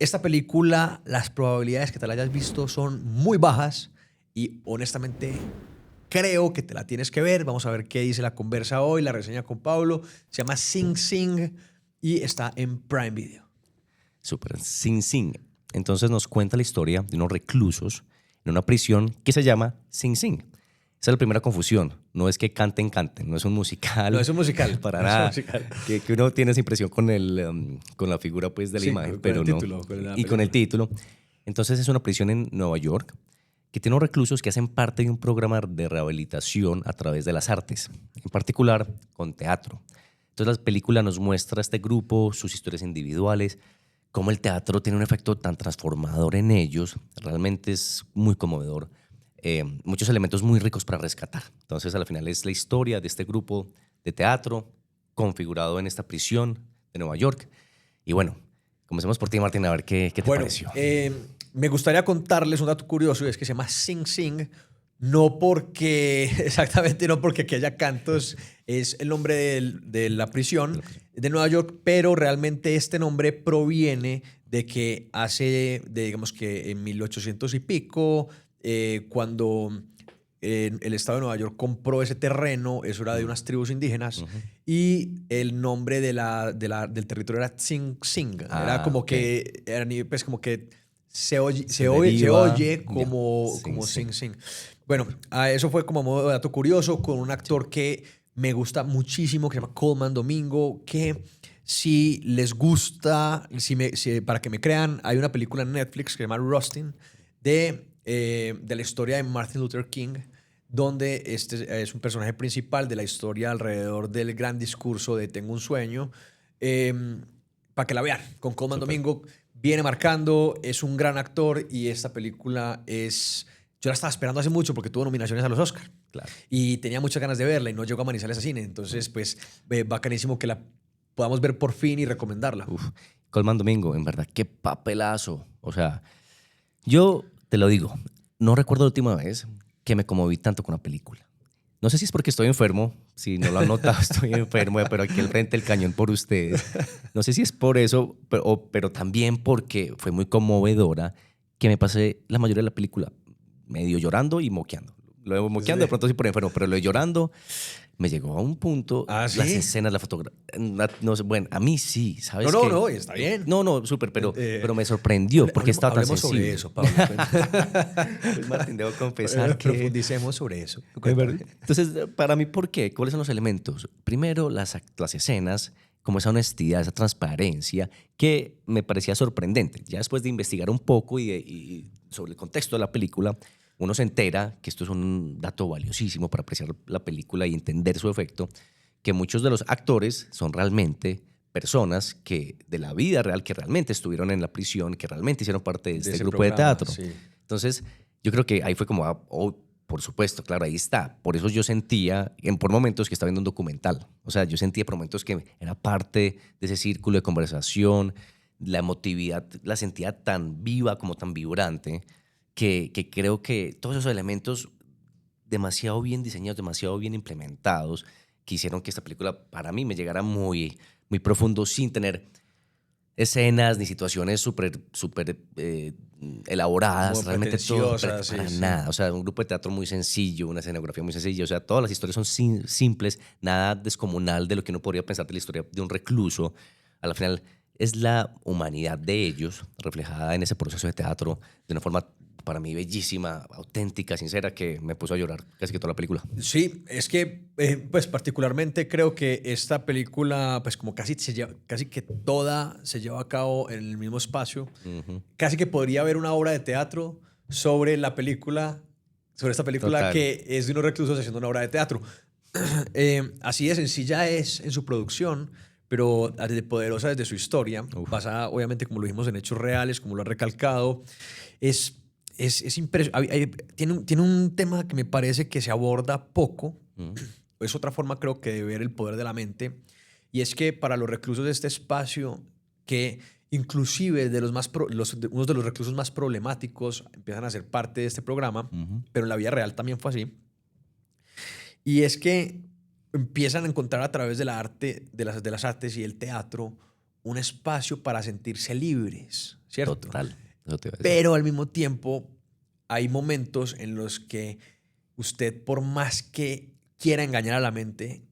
esta película, las probabilidades que te la hayas visto son muy bajas y honestamente creo que te la tienes que ver. Vamos a ver qué dice la conversa hoy, la reseña con Pablo. Se llama Sing Sing y está en Prime Video. Súper, Sing Sing. Entonces nos cuenta la historia de unos reclusos en una prisión que se llama Sing Sing. Esa es la primera confusión. No es que canten, no es un musical. No es un musical. Para no nada. Es un musical. Que uno tiene esa impresión con la figura pues, de la Sí, imagen, con pero el no. título, con la Y con el película. título. Entonces es una prisión en Nueva York que tiene unos reclusos que hacen parte de un programa de rehabilitación a través de las artes, en particular con teatro. Entonces la película nos muestra a este grupo, sus historias individuales, cómo el teatro tiene un efecto tan transformador en ellos. Realmente es muy conmovedor. Muchos elementos muy ricos para rescatar. Entonces, al final es la historia de este grupo de teatro configurado en esta prisión de Nueva York. Y bueno, comencemos por ti, Martín, a ver qué te Bueno, pareció. me gustaría contarles un dato curioso, y es que se llama Sing Sing, no porque, exactamente no porque aquí haya cantos, es el nombre de la prisión de Nueva York, pero realmente este nombre proviene de que digamos que en 1800 y pico, cuando el estado de Nueva York compró ese terreno, eso era de unas tribus indígenas, y el nombre del territorio era Sing Sing. Era como Ok. que, pues como que se oye, Se deriva, ya, como Sing Sing Sing. Bueno, eso fue como modo de dato curioso con un actor que me gusta muchísimo, que se llama Coleman Domingo, que si les gusta, para que me crean, hay una película en Netflix que se llama Rustin de la historia de Martin Luther King, donde este es un personaje principal de la historia alrededor del gran discurso de Tengo un sueño. Para que la vean, con Coleman Súper. Domingo, viene marcando, es un gran actor y esta película es... Yo la estaba esperando hace mucho porque tuvo nominaciones a los Oscars. Claro. Y tenía muchas ganas de verla y no llegó a Manizales a cine. Entonces, pues, bacanísimo que la podamos ver por fin y recomendarla. Uf, Colman Domingo, en verdad, qué papelazo. O sea, yo te lo digo, no recuerdo la última vez que me conmoví tanto con una película. No sé si es porque estoy enfermo, si no lo han notado, estoy enfermo, pero aquí al frente del cañón por ustedes. No sé si es por eso, pero también porque fue muy conmovedora que me pasé la mayoría de la película medio llorando y moqueando. Lo de moqueando de pronto sí por enfermo, pero lo de llorando me llegó a un punto, ¿Ah, las sí? escenas, la fotografía, no sé, bueno, a mí sí, No, ¿sabes no, qué? no, está bien. No, súper, pero me sorprendió porque estaba tan Hablemos sobre sensible. eso, Pablo. Pues Martín, debo confesar que Profundicemos sobre eso. es verdad. Cuéntame. Entonces, para mí, ¿por qué? ¿Cuáles son los elementos? Primero, las escenas, como esa honestidad, esa transparencia, que me parecía sorprendente. Ya después de investigar un poco y sobre el contexto de la película, uno se entera que esto es un dato valiosísimo para apreciar la película y entender su efecto, que muchos de los actores son realmente personas que de la vida real, que realmente estuvieron en la prisión, que realmente hicieron parte de De este ese grupo de programa, teatro. sí. Entonces, yo creo que ahí fue como, oh, por supuesto, claro, ahí está. Por eso yo sentía por momentos que estaba viendo un documental. O sea, yo sentía por momentos que era parte de ese círculo de conversación, la emotividad la sentía tan viva como tan vibrante, que creo que todos esos elementos demasiado bien diseñados, demasiado bien implementados, que hicieron que esta película para mí me llegara muy, muy profundo sin tener escenas ni situaciones súper elaboradas, Como realmente todo, pero pretenciosa, para sí, sí. nada. O sea, un grupo de teatro muy sencillo, una escenografía muy sencilla. O sea, todas las historias son simples, nada descomunal de lo que uno podría pensar de la historia de un recluso. A la final es la humanidad de ellos reflejada en ese proceso de teatro de una forma para mí bellísima, auténtica, sincera, que me puso a llorar casi que toda la película. Sí, es que, pues particularmente creo que esta película, pues como casi que toda se lleva a cabo en el mismo espacio. Ujú. Casi que podría haber una obra de teatro sobre la película, sobre esta película Total. que es de unos reclusos haciendo una obra de teatro. Así de sencilla es en su producción, pero de poderosa desde su historia, Uf. basada obviamente, como lo vimos, en hechos reales, como lo ha recalcado. Es impresionante. Tiene un tema que me parece que se aborda poco. Mm. Es otra forma, creo que, de ver el poder de la mente. Y es que para los reclusos de este espacio, que inclusive unos de los reclusos más problemáticos empiezan a ser parte de este programa, Ujú. pero en la vida real también fue así. Y es que empiezan a encontrar a través de la arte, de las artes y el teatro, un espacio para sentirse libres, ¿cierto? Total. Eso te iba a decir. Pero al mismo tiempo hay momentos en los que usted, por más que quiera engañar a la mente,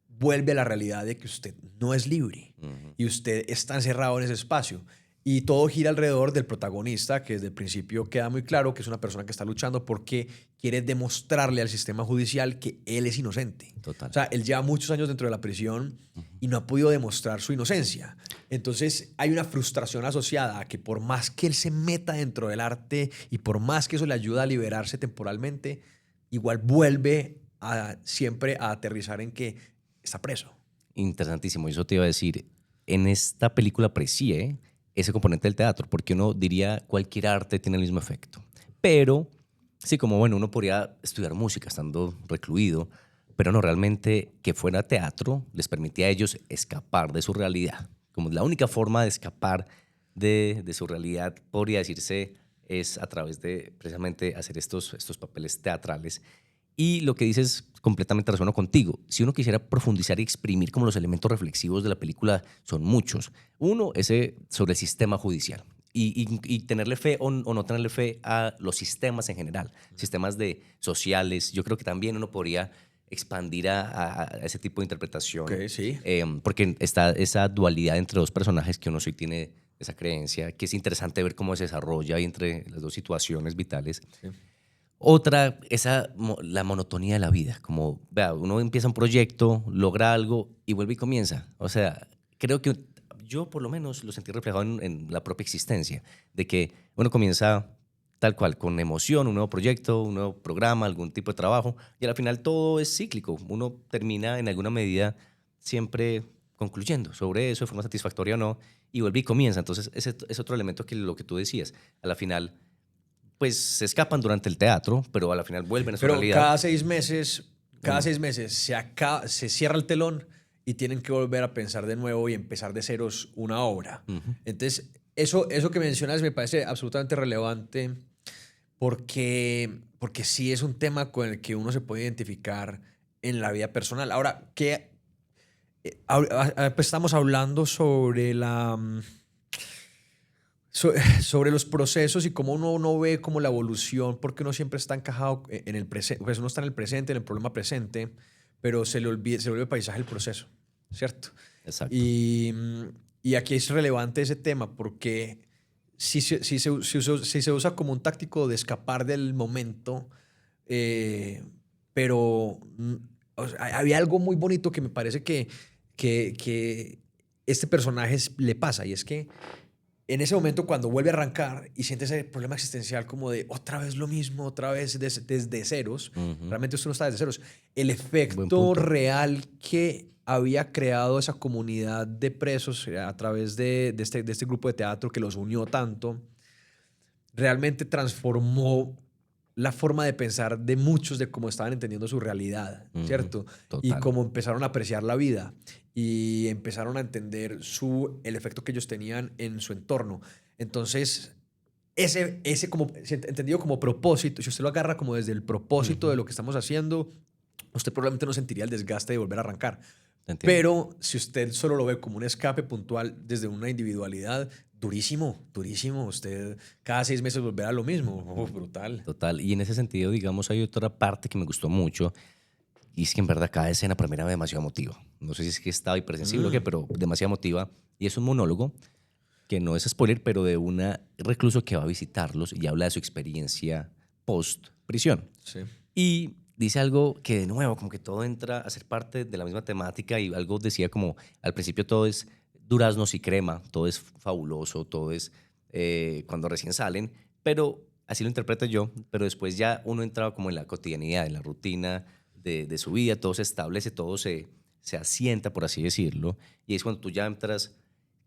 vuelve a la realidad de que usted no es libre Ujú. y usted está encerrado en ese espacio. Y todo gira alrededor del protagonista, que desde el principio queda muy claro que es una persona que está luchando porque quiere demostrarle al sistema judicial que él es inocente. Total. O sea, él lleva muchos años dentro de la prisión y no ha podido demostrar su inocencia. Entonces hay una frustración asociada a que por más que él se meta dentro del arte y por más que eso le ayuda a liberarse temporalmente, igual vuelve siempre a aterrizar en que está preso. Interesantísimo. Eso te iba a decir. En esta película aprecié ese componente del teatro, porque uno diría cualquier arte tiene el mismo efecto. Pero, sí, como bueno, uno podría estudiar música estando recluido, pero no, realmente que fuera teatro les permitía a ellos escapar de su realidad. Como la única forma de escapar de su realidad, podría decirse, es a través de precisamente hacer estos papeles teatrales. Y lo que dices completamente resueno contigo. Si uno quisiera profundizar y exprimir como los elementos reflexivos de la película, son muchos. Uno, ese sobre el sistema judicial. Y tenerle fe o no tenerle fe a los sistemas en general, sistemas sociales. Yo creo que también uno podría expandir a ese tipo de interpretación, Ok, sí. porque está esa dualidad entre dos personajes que uno sí tiene esa creencia, que es interesante ver cómo se desarrolla ahí entre las dos situaciones vitales. Sí. Otra, la monotonía de la vida. Como, vea, uno empieza un proyecto, logra algo y vuelve y comienza. O sea, creo que yo por lo menos lo sentí reflejado en la propia existencia, de que uno comienza tal cual, con emoción, un nuevo proyecto, un nuevo programa, algún tipo de trabajo, y al final todo es cíclico. Uno termina en alguna medida siempre concluyendo sobre eso de forma satisfactoria o no, y vuelve y comienza. Entonces, ese es otro elemento que lo que tú decías. A la final pues se escapan durante el teatro, pero a la final vuelven a su Pero realidad. cada 6 meses se cierra el telón y tienen que volver a pensar de nuevo y empezar de ceros una obra. Ujú. Entonces, eso que mencionas me parece absolutamente relevante porque sí es un tema con el que uno se puede identificar en la vida personal. Ahora, pues estamos hablando sobre sobre los procesos y cómo uno ve como la evolución, porque uno siempre está encajado en el presente, pues uno está en el presente, en el problema presente, pero se vuelve paisaje el proceso, ¿cierto? Exacto. Y aquí es relevante ese tema porque si se usa como un táctico de escapar del momento, eh, pero o sea, había algo muy bonito que me parece que este personaje le pasa y es que en ese momento cuando vuelve a arrancar y siente ese problema existencial como de otra vez lo mismo, otra vez desde ceros, Ujú. realmente usted no está desde ceros. El Buen efecto punto. real que había creado esa comunidad de presos a través de este grupo de teatro que los unió tanto, realmente transformó la forma de pensar de muchos de cómo estaban entendiendo su realidad, Ujú. ¿cierto? Y Total. cómo empezaron a apreciar la vida y empezaron a entender el efecto que ellos tenían en su entorno. Entonces, ese como, entendido como propósito, si usted lo agarra como desde el propósito de Ujú. lo que estamos haciendo, usted probablemente no sentiría el desgaste de volver a arrancar. Te entiendo. Pero si usted solo lo ve como un escape puntual desde una individualidad, durísimo, durísimo. Usted cada 6 meses volverá a lo mismo. Brutal. Total. Y en ese sentido, digamos, hay otra parte que me gustó mucho. Y es que en verdad cada escena para mí era demasiado emotiva. No sé si es que estaba hipersensible o qué, Mm, pero demasiado emotiva. Y es un monólogo que no es spoiler, pero de una recluso que va a visitarlos y habla de su experiencia post prisión. sí. Y dice algo que de nuevo, como que todo entra a ser parte de la misma temática y algo decía como al principio todo es duraznos y crema, todo es fabuloso, todo es cuando recién salen, pero así lo interpreto yo, pero después ya uno entraba como en la cotidianidad, en la rutina de su vida, todo se establece, todo se asienta, por así decirlo, y es cuando tú ya entras,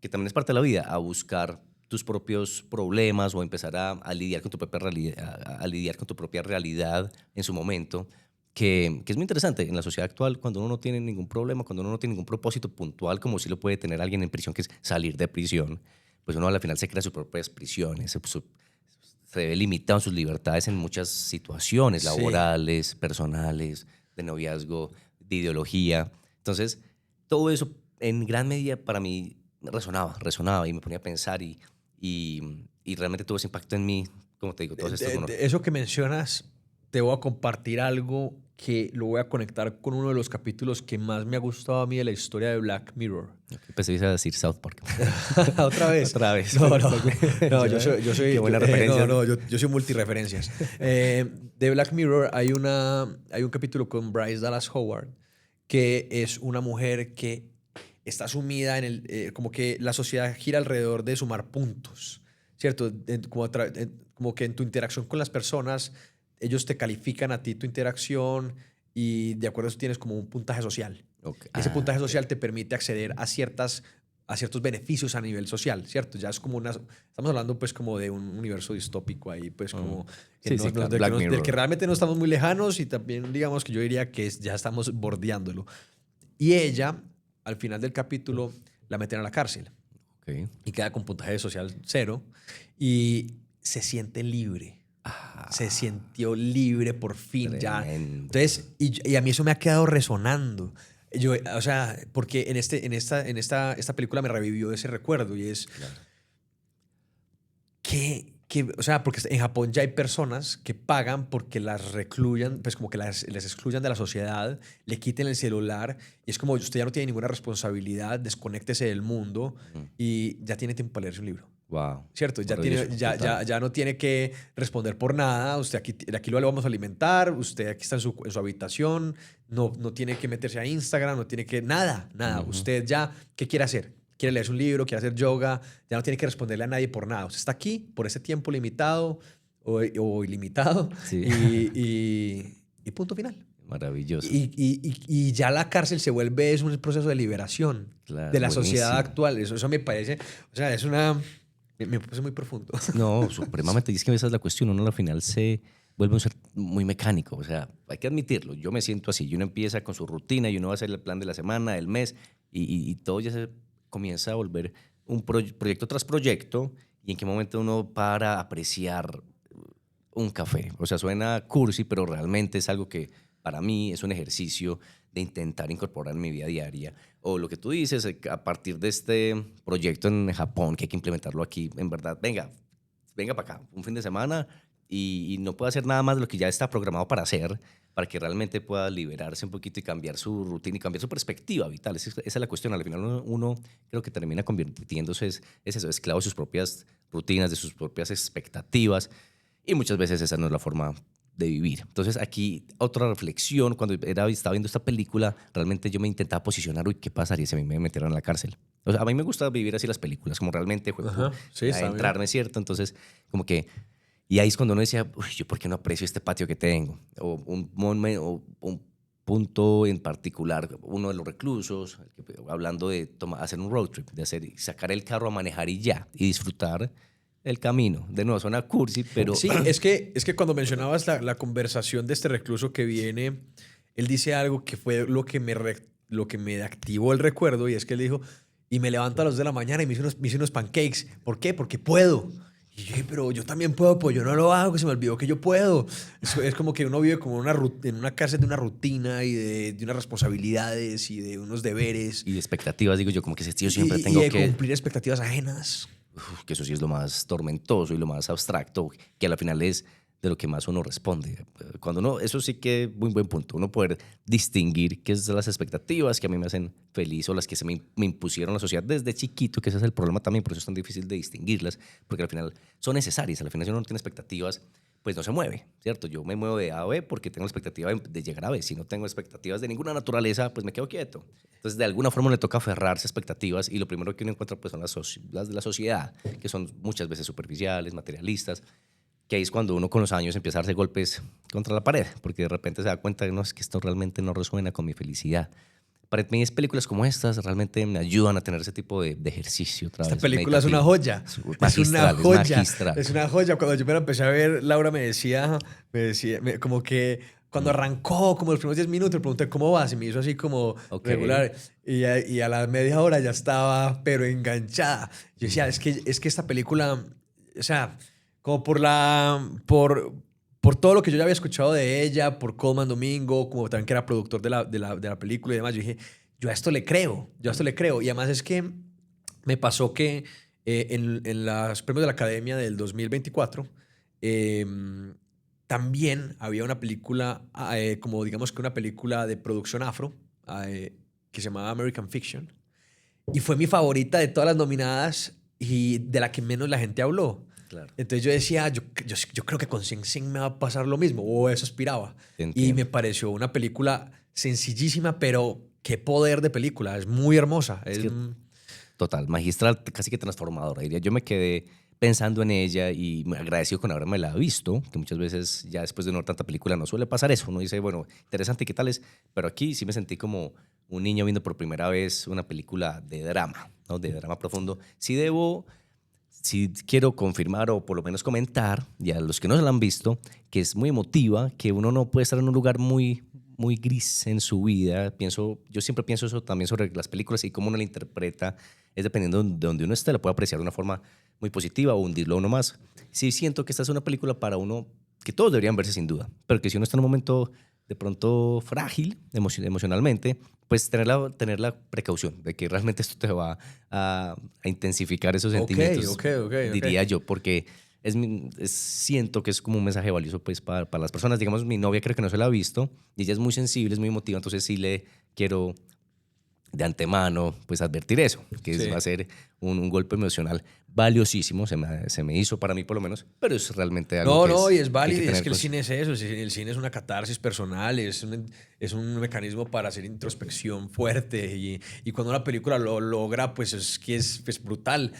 que también es parte de la vida, a buscar tus propios problemas o empezar a lidiar con tu propia realidad, a lidiar con tu propia realidad en su momento, que es muy interesante en la sociedad actual cuando uno no tiene ningún problema, cuando uno no tiene ningún propósito puntual como si lo puede tener alguien en prisión, que es salir de prisión, pues uno al final se crea sus propias prisiones, se ve limitado en sus libertades en muchas situaciones Sí. laborales, personales, de noviazgo, de ideología. Entonces, todo eso en gran medida para mí resonaba y me ponía a pensar y realmente tuvo ese impacto en mí, como te digo, todos estos monólogos. Eso que mencionas, te voy a compartir algo que lo voy a conectar con uno de los capítulos que más me ha gustado a mí de la historia de Black Mirror. Pensé que ibas a decir South Park. ¿Otra vez? Otra vez. No, yo soy Qué buena referencia. yo soy multireferencias. De Black Mirror hay un capítulo con Bryce Dallas Howard que es una mujer que está sumida en como que la sociedad gira alrededor de sumar puntos, ¿cierto? Como que en tu interacción con las personas, ellos te califican a ti tu interacción y de acuerdo a eso tienes como un puntaje social. Okay. Ese puntaje social te permite acceder a ciertos beneficios a nivel social, ¿cierto? Ya es como estamos hablando pues como de un universo distópico ahí, pues como Sí, claro. del que realmente no estamos muy lejanos y también digamos que yo diría que ya estamos bordeándolo. Y ella, al final del capítulo, la meten a la cárcel. Okay. Y queda con puntaje social 0 y se siente libre. Se sintió libre por fin ya. Entonces, y a mí eso me ha quedado resonando. O sea, porque en esta película me revivió ese recuerdo y es Claro. o sea, porque en Japón ya hay personas que pagan porque las recluyan, pues como que les excluyan de la sociedad, le quiten el celular y es como usted ya no tiene ninguna responsabilidad, desconéctese del mundo y ya tiene tiempo para leerse un libro. Wow. ¿Cierto? Ya no tiene que responder por nada. Usted aquí lo vamos a alimentar. Usted aquí está en su habitación. No tiene que meterse a Instagram. No tiene que... Nada. Usted ya... ¿Qué quiere hacer? ¿Quiere leerse un libro? ¿Quiere hacer yoga? Ya no tiene que responderle a nadie por nada. Usted está aquí por ese tiempo limitado o ilimitado. Sí. Y punto final. Maravilloso. Y ya la cárcel se vuelve... Es un proceso de liberación de la sociedad actual. Eso me parece... O sea, es una... Me parece muy profundo. No, supremamente. Y es que esa es la cuestión. Uno al final se vuelve un ser muy mecánico. O sea, hay que admitirlo. Yo me siento así. Y uno empieza con su rutina y uno va a hacer el plan de la semana, del mes, y todo ya se comienza a volver un proyecto tras proyecto. Y en qué momento uno para apreciar un café. O sea, suena cursi, pero realmente es algo que para mí es un ejercicio de intentar incorporar en mi vida diaria. O lo que tú dices, a partir de este proyecto en Japón, que hay que implementarlo aquí, en verdad, venga para acá, un fin de semana y no puede hacer nada más de lo que ya está programado para hacer, para que realmente pueda liberarse un poquito y cambiar su rutina y cambiar su perspectiva vital. Esa es la cuestión. Al final uno creo que termina convirtiéndose, es eso, esclavo de sus propias rutinas, de sus propias expectativas, y muchas veces esa no es la forma de vivir. Entonces aquí otra reflexión, cuando estaba viendo esta película, realmente yo me intentaba posicionar, uy, ¿qué pasaría si a mí me metieran en la cárcel? O sea, a mí me gusta vivir así las películas, como realmente entrarme, ¿cierto? Entonces, como que, y ahí es cuando uno decía, uy, ¿yo por qué no aprecio este patio que tengo? O un punto en particular, uno de los reclusos, hablando de hacer un road trip, de sacar el carro a manejar y ya, y disfrutar el camino. De nuevo, suena cursi, pero... Sí, es que cuando mencionabas la conversación de este recluso que viene, él dice algo que fue lo que me activó el recuerdo, y es que él dijo, y me levanto a las 2 de la mañana y me hice unos pancakes. ¿Por qué? Porque puedo. Y yo dije, pero yo también puedo, pues yo no lo hago, que se me olvidó que yo puedo. Es como que uno vive como en una cárcel de una rutina y de unas responsabilidades y de unos deberes. Y de expectativas, digo yo, como que yo siempre tengo que... Y de que cumplir expectativas ajenas. Que eso sí es lo más tormentoso y lo más abstracto, que al final es de lo que más uno responde. Cuando uno, eso sí que es muy buen punto, uno poder distinguir qué son las expectativas que a mí me hacen feliz o las que me impusieron la sociedad desde chiquito, que ese es el problema también, por eso es tan difícil de distinguirlas, porque al final son necesarias. Al final si uno no tiene expectativas, pues no se mueve, ¿cierto? Yo me muevo de A a B porque tengo la expectativa de llegar a B. Si no tengo expectativas de ninguna naturaleza, pues me quedo quieto. Entonces, de alguna forma le toca aferrarse a expectativas y lo primero que uno encuentra pues son las de la sociedad, que son muchas veces superficiales, materialistas, que ahí es cuando uno con los años empieza a darse golpes contra la pared, porque de repente se da cuenta que no, es que esto realmente no resuena con mi felicidad. Para mí, películas como estas realmente me ayudan a tener ese tipo de ejercicio otra vez. Esta película es una joya. Es una joya. Cuando yo me la empecé a ver, Laura me decía como que cuando arrancó, como los primeros 10 minutos, le pregunté cómo vas y me hizo así como regular. Y a la media hora ya estaba, pero enganchada. Yo decía, es que esta película, o sea, como por todo lo que yo ya había escuchado de ella, por Colman Domingo, como también que era productor de la película y demás, yo dije, yo a esto le creo. Y además es que me pasó que en los premios de la Academia del 2024 eh, también había una película, como digamos que una película de producción afro, que se llamaba American Fiction. Y fue mi favorita de todas las nominadas y de la que menos la gente habló. Claro. Entonces yo decía, yo creo que con Sing Sing me va a pasar lo mismo, o eso aspiraba. Te Y me entiendo. pareció una película sencillísima, pero qué poder de película, es muy hermosa. Es que total, magistral, casi que transformadora, diría. Yo me quedé pensando en ella y me agradecido con haberme la visto, que muchas veces ya después de no ver tanta película no suele pasar eso. Uno dice, bueno, interesante, ¿qué tal es? Pero aquí sí me sentí como un niño viendo por primera vez una película de drama, ¿no? De drama profundo. Sí quiero confirmar o por lo menos comentar, y a los que no se la han visto, que es muy emotiva, que uno no puede estar en un lugar muy gris en su vida. Yo siempre pienso eso también sobre las películas y cómo uno la interpreta, es dependiendo de donde uno esté, la puede apreciar de una forma muy positiva o hundirlo a uno más. Sí siento que esta es una película para uno que todos deberían verse sin duda, pero que si uno está en un momento de pronto frágil emocionalmente, pues tener la precaución de que realmente esto te va a intensificar esos Ok, sentimientos, ok. diría yo, porque siento que es como un mensaje valioso pues, para las personas. Digamos, mi novia creo que no se la ha visto y ella es muy sensible, es muy emotiva, entonces sí le quiero de antemano pues advertir eso, que Sí. va a ser un golpe emocional valiosísimo, se me hizo para mí por lo menos, pero es realmente algo No, no, y es que hay que válido, y es tener que el conciencia. cine es eso, el cine es una catarsis personal, es un mecanismo para hacer introspección fuerte, y cuando una película lo logra, pues es que es pues, brutal.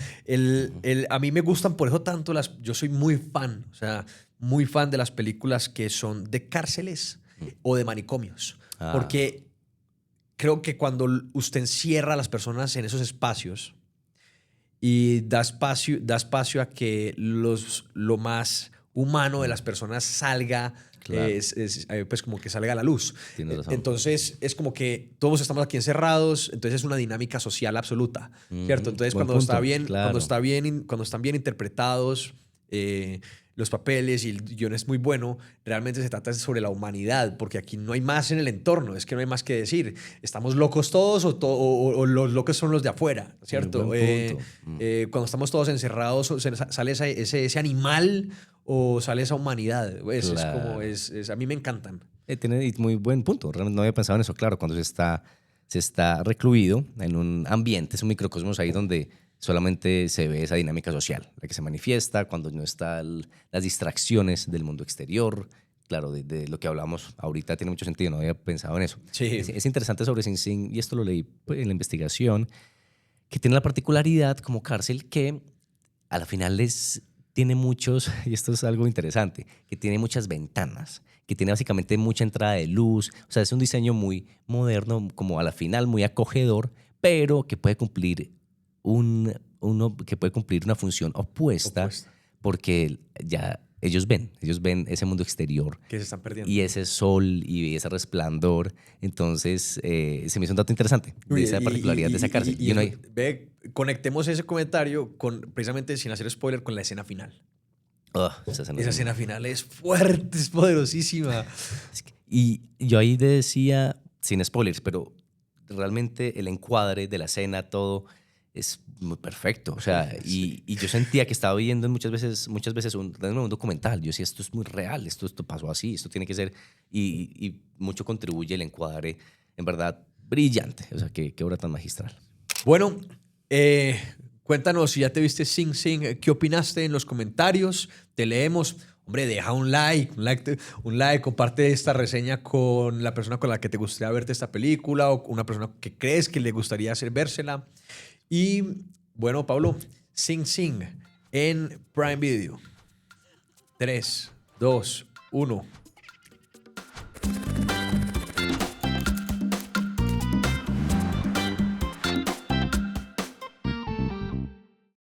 A mí me gustan por eso tanto yo soy muy fan, o sea, muy fan de las películas que son de cárceles o de manicomios, Ah, porque creo que cuando usted encierra a las personas en esos espacios, y da espacio a que lo más humano de las personas salga, claro, pues como que salga a la luz. tienes razón. Entonces es como que todos estamos aquí encerrados, entonces es una dinámica social absoluta, ¿cierto? Ujú, Entonces buen punto, claro. cuando están bien interpretados, los papeles y el guión es muy bueno, realmente se trata sobre la humanidad, porque aquí no hay más en el entorno, es que no hay más que decir. ¿Estamos locos todos o los locos son los de afuera, Muy buen ¿cierto? punto. Cuando estamos todos encerrados, sale ese animal o sale esa humanidad. Pues es como, Claro. a mí me encantan. Tiene muy buen punto. Realmente no había pensado en eso. Claro, cuando se está recluido en un ambiente, es un microcosmos ahí donde solamente se ve esa dinámica social, la que se manifiesta cuando no están las distracciones del mundo exterior. Claro, de lo que hablamos ahorita tiene mucho sentido, no había pensado en eso. Sí. Es interesante sobre Sing Sing, y esto lo leí pues, en la investigación, que tiene la particularidad como cárcel que a la final tiene muchos, y esto es algo interesante, que tiene muchas ventanas, que tiene básicamente mucha entrada de luz, o sea, es un diseño muy moderno, como a la final muy acogedor, pero que puede cumplir que puede cumplir una función opuesta, Opuesta. porque ya ellos ven ese mundo exterior Que se están y perdiendo. ese sol y ese resplandor. Entonces, se me hizo un dato interesante de Uy, esa particularidad de esa cárcel. Y uno ahí, conectemos ese comentario precisamente sin hacer spoiler con la escena final. esa escena es Esa muy escena buena. final es fuerte, es poderosísima. Y yo ahí decía, sin spoilers, pero realmente el encuadre de la escena, todo es muy perfecto. O sea, Sí. y yo sentía que estaba viendo muchas veces un documental. Yo decía, esto es muy real, esto pasó así, esto tiene que ser. Y mucho contribuye el encuadre, en verdad, brillante. O sea, qué obra tan magistral. Bueno, cuéntanos si ya te viste Sing Sing, ¿qué opinaste en los comentarios? Te leemos. Hombre, deja un like, comparte esta reseña con la persona con la que te gustaría verte esta película o una persona que crees que le gustaría hacer vérsela. Y bueno, Pablo, Sing Sing en Prime Video. 3, 2, 1.